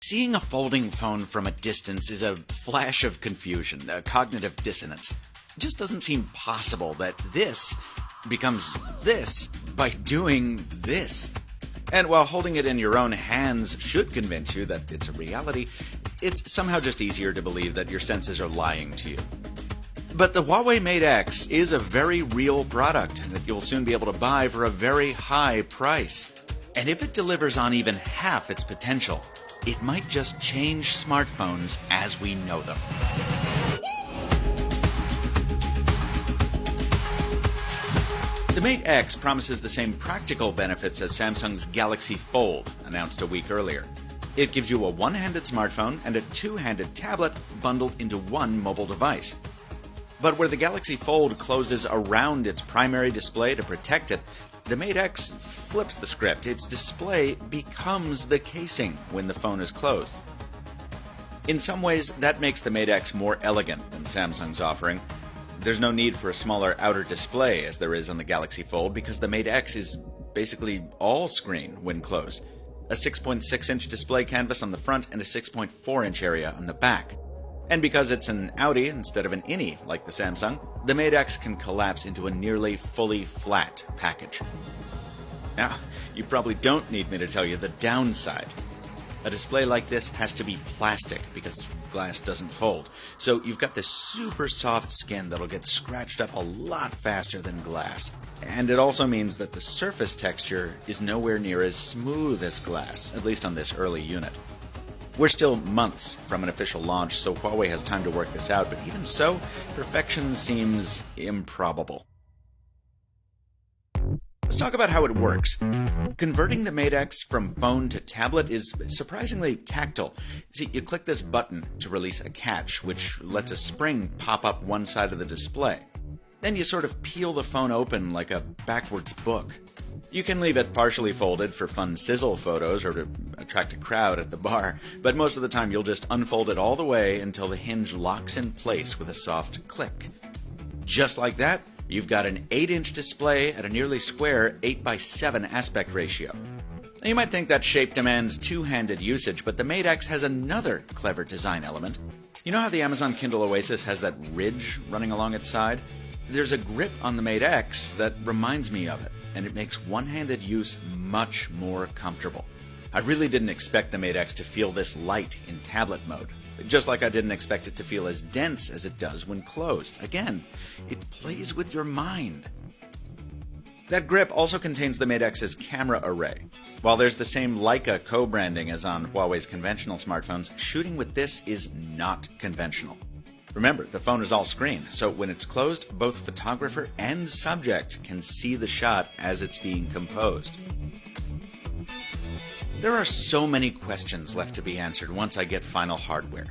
Seeing a folding phone from a distance is a flash of confusion, a cognitive dissonance. It just doesn't seem possible that this becomes this by doing this. And while holding it in your own hands should convince you that it's a reality, it's somehow just easier to believe that your senses are lying to you. But the Huawei Mate X is a very real product that you'll soon be able to buy for a very high price. And if it delivers on even half its potential, it might just change smartphones as we know them. The Mate X promises the same practical benefits as Samsung's Galaxy Fold, announced a week earlier. It gives you a one-handed smartphone and a two-handed tablet bundled into one mobile device. But where the Galaxy Fold closes around its primary display to protect it, the Mate X flips the script. Its display becomes the casing when the phone is closed. In some ways, that makes the Mate X more elegant than Samsung's offering. There's no need for a smaller outer display as there is on the Galaxy Fold because the Mate X is basically all screen when closed. A 6.6-inch display canvas on the front and a 6.4-inch area on the back. And because it's an outie instead of an innie like the Samsung, the Mate X can collapse into a nearly fully flat package. Now, you probably don't need me to tell you the downside. A display like this has to be plastic because glass doesn't fold. So you've got this super soft skin that'll get scratched up a lot faster than glass. And it also means that the surface texture is nowhere near as smooth as glass, at least on this early unit. We're still months from an official launch, so Huawei has time to work this out, but even so, perfection seems improbable. Let's talk about how it works. Converting the Mate X from phone to tablet is surprisingly tactile. See, you click this button to release a catch, which lets a spring pop up one side of the display. Then you sort of peel the phone open like a backwards book. You can leave it partially folded for fun sizzle photos or to attract a crowd at the bar, but most of the time you'll just unfold it all the way until the hinge locks in place with a soft click. Just like that, you've got an 8-inch display at a nearly square 8:7 aspect ratio. Now, you might think that shape demands two-handed usage, but the Mate X has another clever design element. You know how the Amazon Kindle Oasis has that ridge running along its side? There's a grip on the Mate X that reminds me of it, and it makes one-handed use much more comfortable. I really didn't expect the Mate X to feel this light in tablet mode, just like I didn't expect it to feel as dense as it does when closed. Again, it plays with your mind. That grip also contains the Mate X's camera array. While there's the same Leica co-branding as on Huawei's conventional smartphones, shooting with this is not conventional. Remember, the phone is all screen, so when it's closed, both photographer and subject can see the shot as it's being composed. There are so many questions left to be answered once I get final hardware.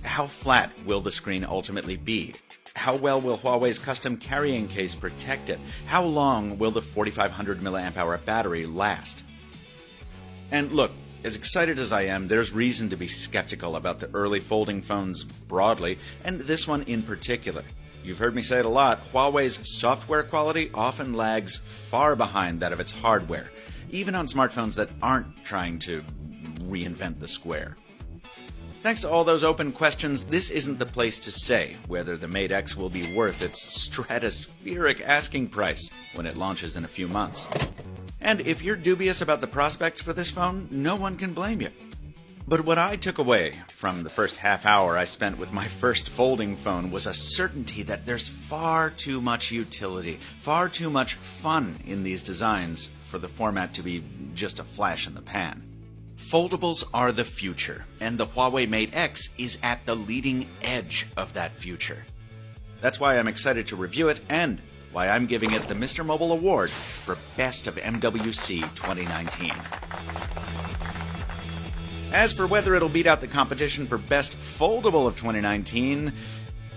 How flat will the screen ultimately be? How well will Huawei's custom carrying case protect it? How long will the 4500 mAh battery last? And look, as excited as I am, there's reason to be skeptical about the early folding phones broadly, and this one in particular. You've heard me say it a lot, Huawei's software quality often lags far behind that of its hardware, even on smartphones that aren't trying to reinvent the square. Thanks to all those open questions, this isn't the place to say whether the Mate X will be worth its stratospheric asking price when it launches in a few months. And if you're dubious about the prospects for this phone, no one can blame you. But what I took away from the first half hour I spent with my first folding phone was a certainty that there's far too much utility, far too much fun in these designs for the format to be just a flash in the pan. Foldables are the future, and the Huawei Mate X is at the leading edge of that future. That's why I'm excited to review it and why I'm giving it the Mr. Mobile Award for Best of MWC 2019. As for whether it'll beat out the competition for Best Foldable of 2019,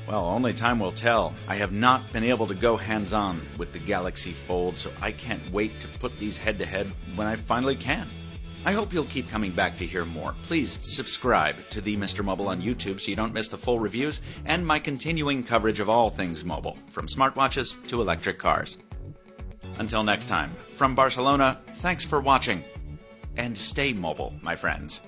well, only time will tell. I have not been able to go hands-on with the Galaxy Fold, so I can't wait to put these head-to-head when I finally can. I hope you'll keep coming back to hear more. Please subscribe to the Mr. Mobile on YouTube so you don't miss the full reviews and my continuing coverage of all things mobile, from smartwatches to electric cars. Until next time, from Barcelona, thanks for watching, and stay mobile, my friends.